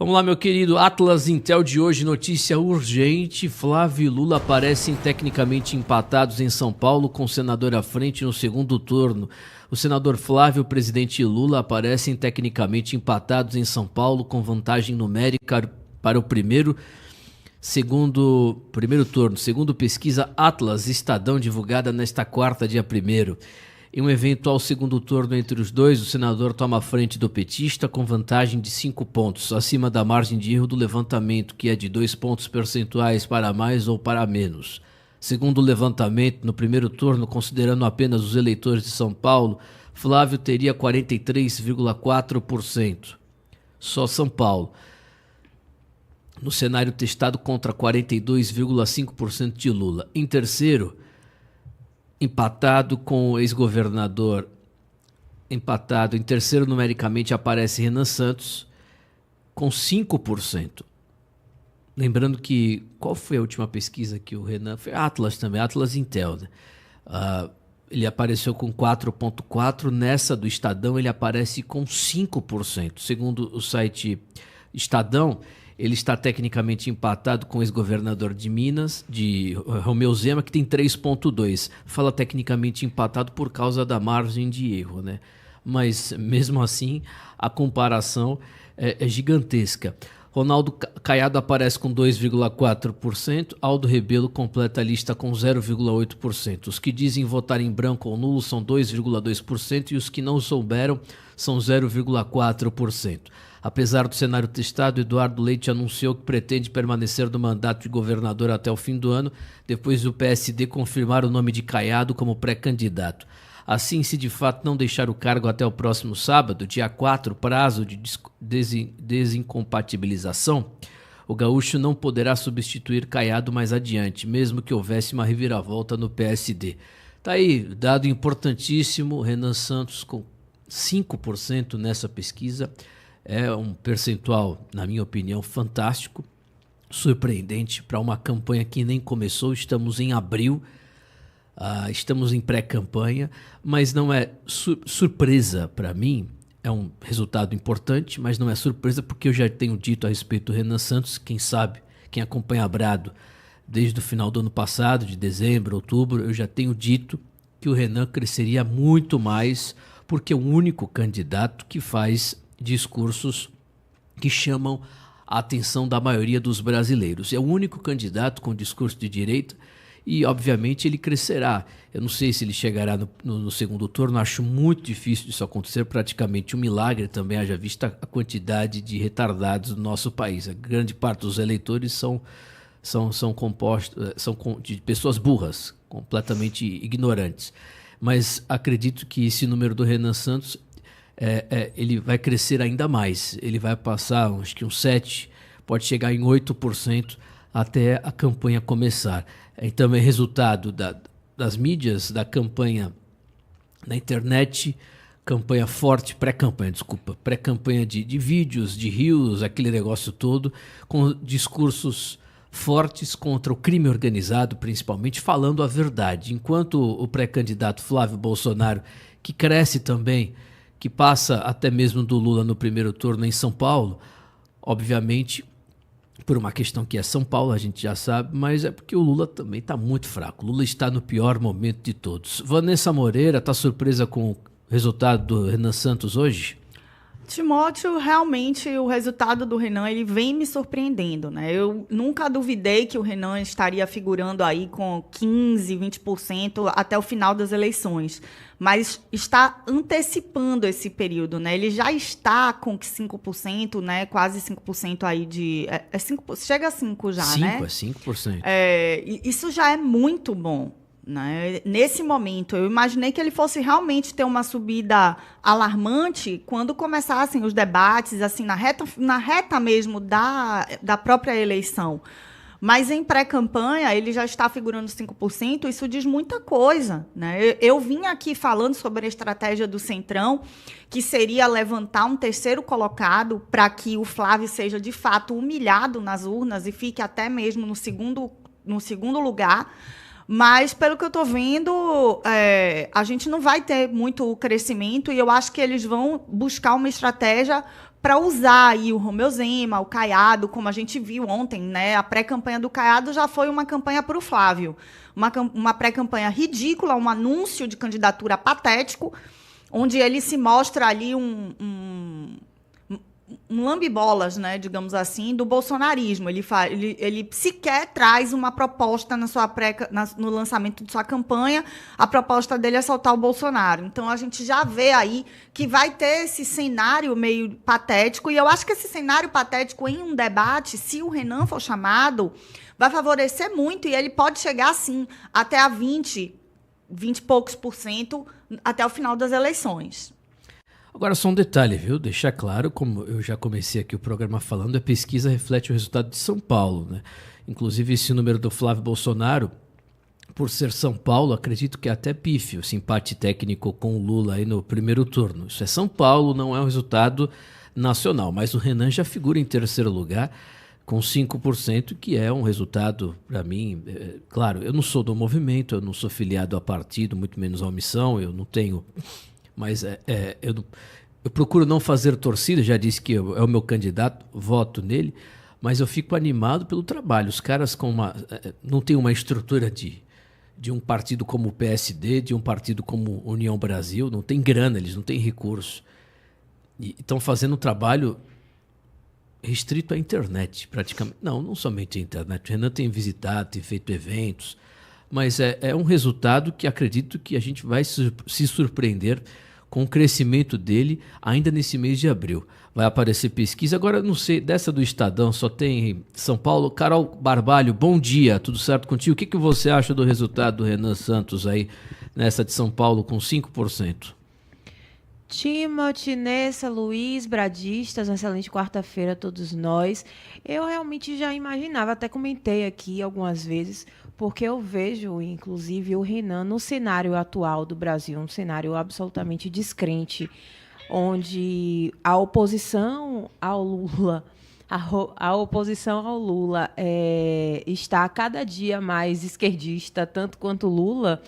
Vamos lá, meu querido Atlas Intel de hoje, notícia urgente. Flávio e Lula aparecem tecnicamente empatados em São Paulo, com o senador à frente no segundo turno. O senador Flávio e o presidente Lula aparecem tecnicamente empatados em São Paulo, com vantagem numérica para o primeiro turno. Segundo pesquisa Atlas Estadão, divulgada nesta quarta, dia 1º. Em um eventual segundo turno entre os dois, o senador toma a frente do petista com vantagem de 5 pontos, acima da margem de erro do levantamento, que é de 2 pontos percentuais para mais ou para menos. Segundo o levantamento, no primeiro turno, considerando apenas os eleitores de São Paulo, Flávio teria 43,4%. Só São Paulo. No cenário testado contra 42,5% de Lula. Em terceiro, empatado com o ex-governador, empatado em terceiro numericamente, aparece Renan Santos com 5%. Lembrando que, qual foi a última pesquisa que o Renan... Foi Atlas também, Atlas Intel, né? Ele apareceu com 4,4%, nessa do Estadão ele aparece com 5%. Segundo o site Estadão, ele está tecnicamente empatado com o ex-governador de Minas, de Romeu Zema, que tem 3,2%. Fala tecnicamente empatado por causa da margem de erro, né? Mas, mesmo assim, a comparação é gigantesca. Ronaldo Caiado aparece com 2,4%, Aldo Rebelo completa a lista com 0,8%. Os que dizem votar em branco ou nulo são 2,2% e os que não souberam são 0,4%. Apesar do cenário testado, Eduardo Leite anunciou que pretende permanecer no mandato de governador até o fim do ano, depois do PSD confirmar o nome de Caiado como pré-candidato. Assim, se de fato não deixar o cargo até o próximo sábado, dia 4, prazo de desincompatibilização, o gaúcho não poderá substituir Caiado mais adiante, mesmo que houvesse uma reviravolta no PSD. Tá aí, dado importantíssimo, Renan Santos com 5% nessa pesquisa. É um percentual, na minha opinião, fantástico, surpreendente para uma campanha que nem começou. Estamos em abril, estamos em pré-campanha, mas não é surpresa para mim. É um resultado importante, mas não é surpresa porque eu já tenho dito a respeito do Renan Santos. Quem sabe, quem acompanha a Brado desde o final do ano passado, de dezembro, outubro, eu já tenho dito que o Renan cresceria muito mais, porque é o único candidato que faz discursos que chamam a atenção da maioria dos brasileiros. É o único candidato com discurso de direita e, obviamente, ele crescerá. Eu não sei se ele chegará no segundo turno, acho muito difícil disso acontecer, praticamente um milagre também, haja vista a quantidade de retardados no nosso país. A grande parte dos eleitores são compostos de pessoas burras, completamente ignorantes. Mas acredito que esse número do Renan Santos ele vai crescer ainda mais. Ele vai passar, acho que uns 7%, pode chegar em 8% até a campanha começar. E também resultado das mídias, da campanha na internet, campanha forte, pré-campanha de vídeos, de rios, aquele negócio todo, com discursos fortes contra o crime organizado, principalmente, falando a verdade. Enquanto o pré-candidato Flávio Bolsonaro, que cresce também, que passa até mesmo do Lula no primeiro turno em São Paulo, obviamente, por uma questão que é São Paulo, a gente já sabe, mas é porque o Lula também está muito fraco. O Lula está no pior momento de todos. Vanessa Moreira está surpresa com o resultado do Renan Santos hoje? Timóteo, realmente o resultado do Renan ele vem me surpreendendo, né? Eu nunca duvidei que o Renan estaria figurando aí com 15%, 20% até o final das eleições, mas está antecipando esse período, né? Ele já está com 5%, né? Quase 5% aí de... chega a 5% já, 5%, né? 5%. Isso já é muito bom, né? Nesse momento, eu imaginei que ele fosse realmente ter uma subida alarmante quando começassem os debates, assim, na reta mesmo da própria eleição. Mas em pré-campanha, ele já está figurando 5%, isso diz muita coisa, né? Eu vim aqui falando sobre a estratégia do Centrão, que seria levantar um terceiro colocado para que o Flávio seja, de fato, humilhado nas urnas e fique até mesmo no segundo lugar. Mas, pelo que eu estou vendo, a gente não vai ter muito crescimento e eu acho que eles vão buscar uma estratégia para usar aí o Romeu Zema, o Caiado, como a gente viu ontem, né? A pré-campanha do Caiado já foi uma campanha para o Flávio. Uma pré-campanha ridícula, um anúncio de candidatura patético, onde ele se mostra ali um lambe-bolas, né, digamos assim, do bolsonarismo. Ele sequer traz uma proposta no lançamento de sua campanha. A proposta dele é soltar o Bolsonaro. Então, a gente já vê aí que vai ter esse cenário meio patético. E eu acho que esse cenário patético em um debate, se o Renan for chamado, vai favorecer muito. E ele pode chegar, sim, até a 20 e poucos % até o final das eleições. Agora, só um detalhe, viu? Deixar claro, como eu já comecei aqui o programa falando, a pesquisa reflete o resultado de São Paulo, né? Inclusive, esse número do Flávio Bolsonaro, por ser São Paulo, acredito que é até pífio, esse empate técnico com o Lula aí no primeiro turno. Isso é São Paulo, não é um resultado nacional, mas o Renan já figura em terceiro lugar, com 5%, que é um resultado, para mim, claro, eu não sou do movimento, eu não sou filiado a partido, muito menos a omissão, eu não tenho... Mas eu procuro não fazer torcida, já disse que é o meu candidato, voto nele, mas eu fico animado pelo trabalho. Os caras não têm uma estrutura de um partido como o PSD, de um partido como União Brasil, não tem grana, eles não têm recursos. E estão fazendo um trabalho restrito à internet, praticamente. Não somente à internet. O Renan tem visitado, tem feito eventos, mas é um resultado que acredito que a gente vai se surpreender com o crescimento dele ainda nesse mês de abril. Vai aparecer pesquisa. Agora, não sei, dessa do Estadão só tem São Paulo. Carol Barbalho, bom dia, tudo certo contigo? O que você acha do resultado do Renan Santos aí nessa de São Paulo com 5%? Timothy, Nessa, Luiz, Bradistas, uma excelente quarta-feira a todos nós. Eu realmente já imaginava, até comentei aqui algumas vezes, porque eu vejo, inclusive, o Renan no cenário atual do Brasil, um cenário absolutamente descrente, onde a oposição ao Lula, está cada dia mais esquerdista, tanto quanto Lula.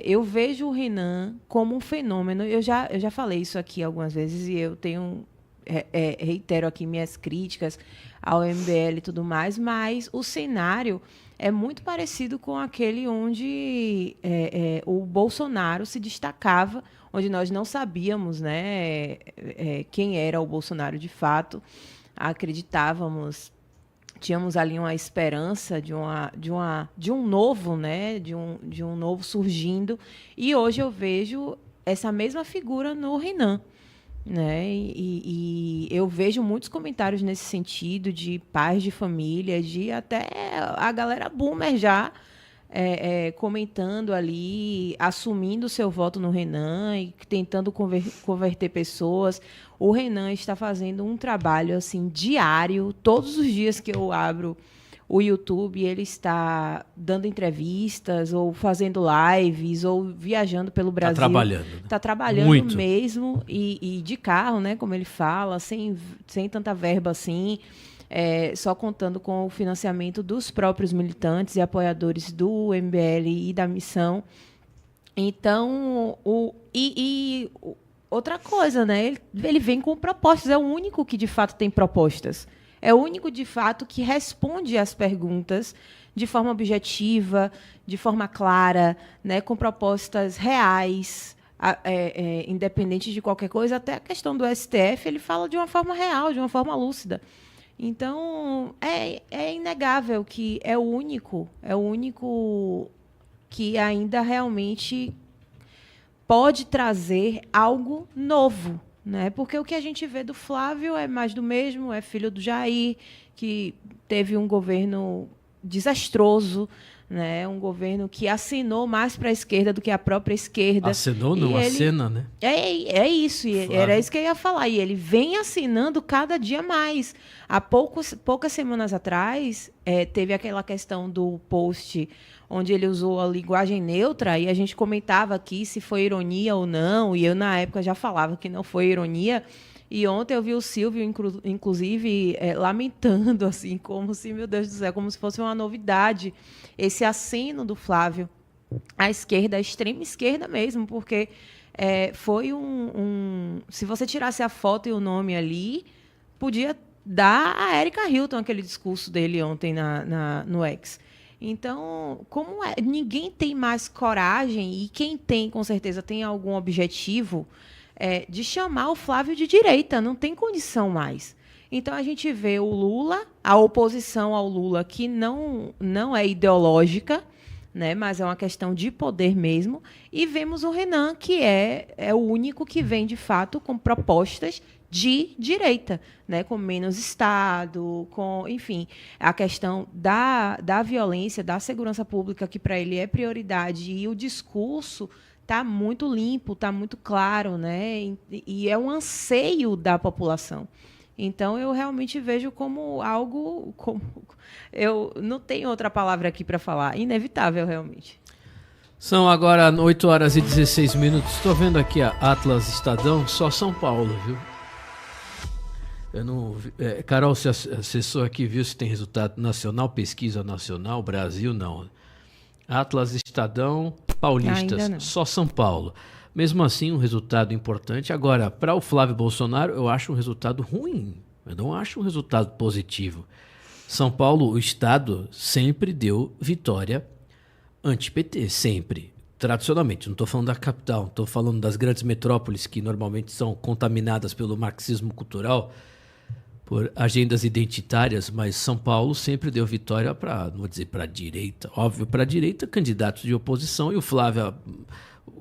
Eu vejo o Renan como um fenômeno. Eu já falei isso aqui algumas vezes e eu reitero aqui minhas críticas ao MBL e tudo mais, mas o cenário é muito parecido com aquele onde o Bolsonaro se destacava, onde nós não sabíamos, né, quem era o Bolsonaro de fato, acreditávamos, tínhamos ali uma esperança de um novo, né, de um novo surgindo, e hoje eu vejo essa mesma figura no Renan, né, e eu vejo muitos comentários nesse sentido de pais de família, de até a galera boomer já comentando ali, assumindo seu voto no Renan e tentando converter pessoas. O Renan está fazendo um trabalho assim diário, todos os dias que eu abro o YouTube, ele está dando entrevistas, ou fazendo lives, ou viajando pelo Brasil. Está trabalhando. Está trabalhando muito mesmo, e de carro, né, como ele fala, sem tanta verba assim, só contando com o financiamento dos próprios militantes e apoiadores do MBL e da missão. Então, outra coisa, né, ele vem com propostas, é o único que de fato tem propostas. É o único, de fato, que responde às perguntas de forma objetiva, de forma clara, né, com propostas reais, independente de qualquer coisa. Até a questão do STF, ele fala de uma forma real, de uma forma lúcida. Então, é inegável que é o único que ainda realmente pode trazer algo novo, né? Porque o que a gente vê do Flávio é mais do mesmo, é filho do Jair, que teve um governo desastroso, né? Um governo que acenou mais para a esquerda do que a própria esquerda. Acenou, não, acena, né? É isso, era isso que eu ia falar. E ele vem assinando cada dia mais. Há poucas semanas atrás, teve aquela questão do post onde ele usou a linguagem neutra, e a gente comentava aqui se foi ironia ou não, e eu, na época, já falava que não foi ironia. E ontem eu vi o Silvio, inclusive, lamentando, assim, como se, meu Deus do céu, como se fosse uma novidade, esse aceno do Flávio à esquerda, à extrema esquerda mesmo, porque foi se você tirasse a foto e o nome ali, podia dar a Erika Hilton aquele discurso dele ontem no X. Então, ninguém tem mais coragem, e quem tem, com certeza, tem algum objetivo de chamar o Flávio de direita. Não tem condição mais. Então, a gente vê o Lula, a oposição ao Lula, que não é ideológica, né, mas é uma questão de poder mesmo, e vemos o Renan, que é o único que vem, de fato, com propostas de direita, né, com menos Estado, enfim, a questão da violência, da segurança pública, que para ele é prioridade, e o discurso está muito limpo, está muito claro, né, e é um anseio da população. Então, eu realmente vejo como algo... eu não tenho outra palavra aqui para falar. Inevitável, realmente. São agora 8 horas e 16 minutos. Estou vendo aqui a Atlas Estadão, só São Paulo, viu? Eu não Carol, se acessou aqui, viu se tem resultado nacional, pesquisa nacional, Brasil, não. Atlas Estadão, paulistas, só São Paulo. Mesmo assim, um resultado importante. Agora, para o Flávio Bolsonaro, eu acho um resultado ruim. Eu não acho um resultado positivo. São Paulo, o Estado, sempre deu vitória anti-PT, sempre. Tradicionalmente, não estou falando da capital, estou falando das grandes metrópoles que normalmente são contaminadas pelo marxismo cultural, por agendas identitárias, mas São Paulo sempre deu vitória para, não vou dizer para a direita, óbvio, para a direita, candidatos de oposição, e o Flávio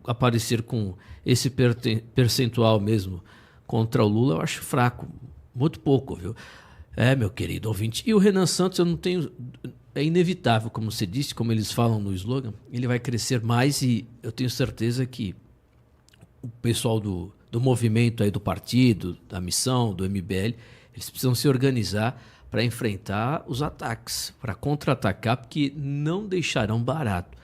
aparecer com esse percentual mesmo contra o Lula, eu acho fraco, muito pouco, viu? Meu querido ouvinte. E o Renan Santos, eu não tenho... É inevitável, como você disse, como eles falam no slogan, ele vai crescer mais, e eu tenho certeza que o pessoal do movimento aí do partido, da missão, do MBL, eles precisam se organizar para enfrentar os ataques, para contra-atacar, porque não deixarão barato.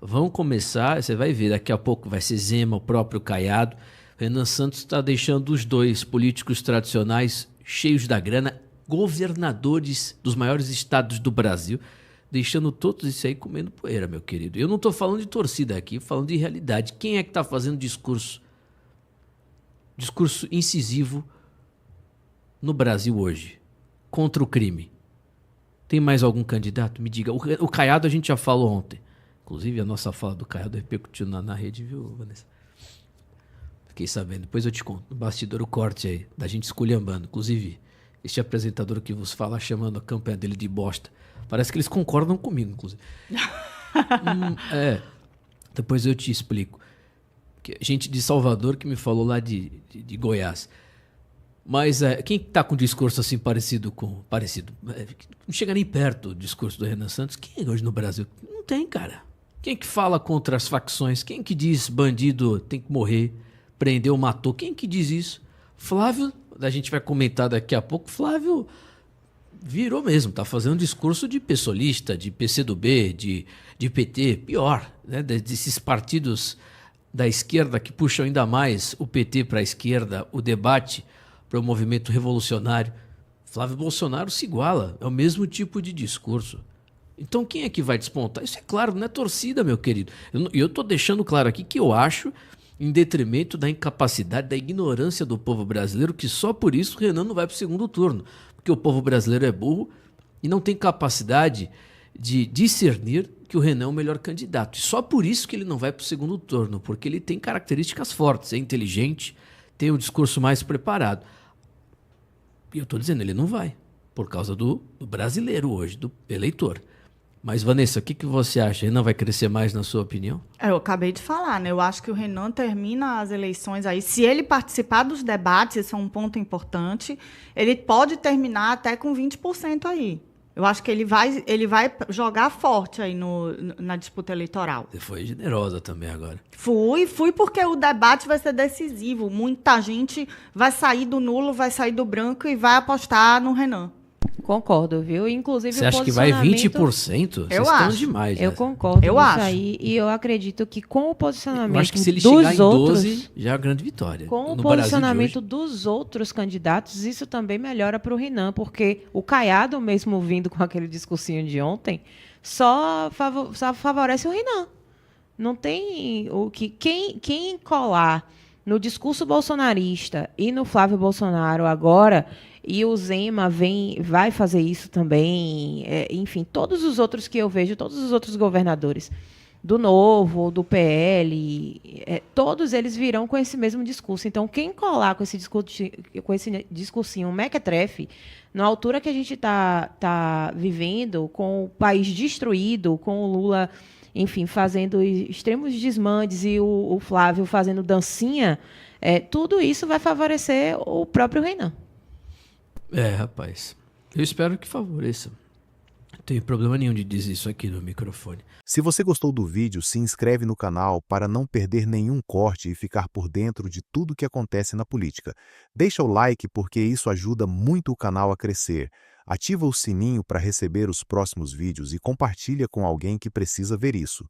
Vão começar, você vai ver, daqui a pouco vai ser Zema, o próprio Caiado. Renan Santos está deixando os dois políticos tradicionais cheios da grana, governadores dos maiores estados do Brasil, deixando todos isso aí comendo poeira, meu querido. Eu não estou falando de torcida aqui, falando de realidade. Quem é que está fazendo discurso incisivo no Brasil hoje contra o crime? Tem mais algum candidato? Me diga. O Caiado a gente já falou ontem. Inclusive, a nossa fala do Caiado repercutiu na rede, viu, Vanessa? Fiquei sabendo. Depois eu te conto. No bastidor, o corte aí, da gente esculhambando. Inclusive, este apresentador que vos fala, chamando a campanha dele de bosta. Parece que eles concordam comigo, inclusive. Depois eu te explico. Gente de Salvador que me falou lá de Goiás. Mas quem está com um discurso assim parecido? Não chega nem perto do discurso do Renan Santos. Quem hoje no Brasil? Não tem, cara. Quem que fala contra as facções? Quem que diz bandido tem que morrer, prendeu, matou? Quem que diz isso? Flávio, a gente vai comentar daqui a pouco, Flávio virou mesmo, tá fazendo um discurso de pessoalista, de PCdoB, de PT, pior, né? Desses partidos da esquerda que puxam ainda mais o PT para a esquerda, o debate para o movimento revolucionário. Flávio Bolsonaro se iguala, é o mesmo tipo de discurso. Então quem é que vai despontar? Isso é claro, não é torcida, meu querido. E eu estou deixando claro aqui que eu acho, em detrimento da incapacidade, da ignorância do povo brasileiro, que só por isso o Renan não vai para o segundo turno. Porque o povo brasileiro é burro e não tem capacidade de discernir que o Renan é o melhor candidato. E só por isso que ele não vai para o segundo turno, porque ele tem características fortes, é inteligente, tem um discurso mais preparado. E eu estou dizendo, ele não vai, por causa do brasileiro hoje, do eleitor. Mas, Vanessa, o que você acha? Renan vai crescer mais, na sua opinião? Eu acabei de falar, né? Eu acho que o Renan termina as eleições aí. Se ele participar dos debates, esse é um ponto importante, ele pode terminar até com 20% aí. Eu acho que ele vai jogar forte aí na disputa eleitoral. Você foi generosa também agora. Fui porque o debate vai ser decisivo. Muita gente vai sair do nulo, vai sair do branco e vai apostar no Renan. Concordo, viu? Inclusive, você acha que vai 20%? Eu Vocês acho. Estão demais. Eu concordo com isso aí. E eu acredito que com o posicionamento eu acho que se ele dos chegar em 12, outros, já é uma grande vitória. Com o no posicionamento dos outros candidatos, isso também melhora para o Renan, porque o Caiado, mesmo vindo com aquele discursinho de ontem, só favorece o Renan. Não tem o que quem colar no discurso bolsonarista e no Flávio Bolsonaro agora, e o Zema vai fazer isso também, enfim, todos os outros que eu vejo, todos os outros governadores do Novo, do PL, todos eles virão com esse mesmo discurso. Então, quem colar com esse discursinho mequetrefe, na altura que a gente tá vivendo, com o país destruído, com o Lula, enfim, fazendo extremos desmandes e o Flávio fazendo dancinha, tudo isso vai favorecer o próprio Renan. Rapaz, eu espero que favoreça. Não tenho problema nenhum de dizer isso aqui no microfone. Se você gostou do vídeo, se inscreve no canal para não perder nenhum corte e ficar por dentro de tudo que acontece na política. Deixa o like porque isso ajuda muito o canal a crescer. Ativa o sininho para receber os próximos vídeos e compartilha com alguém que precisa ver isso.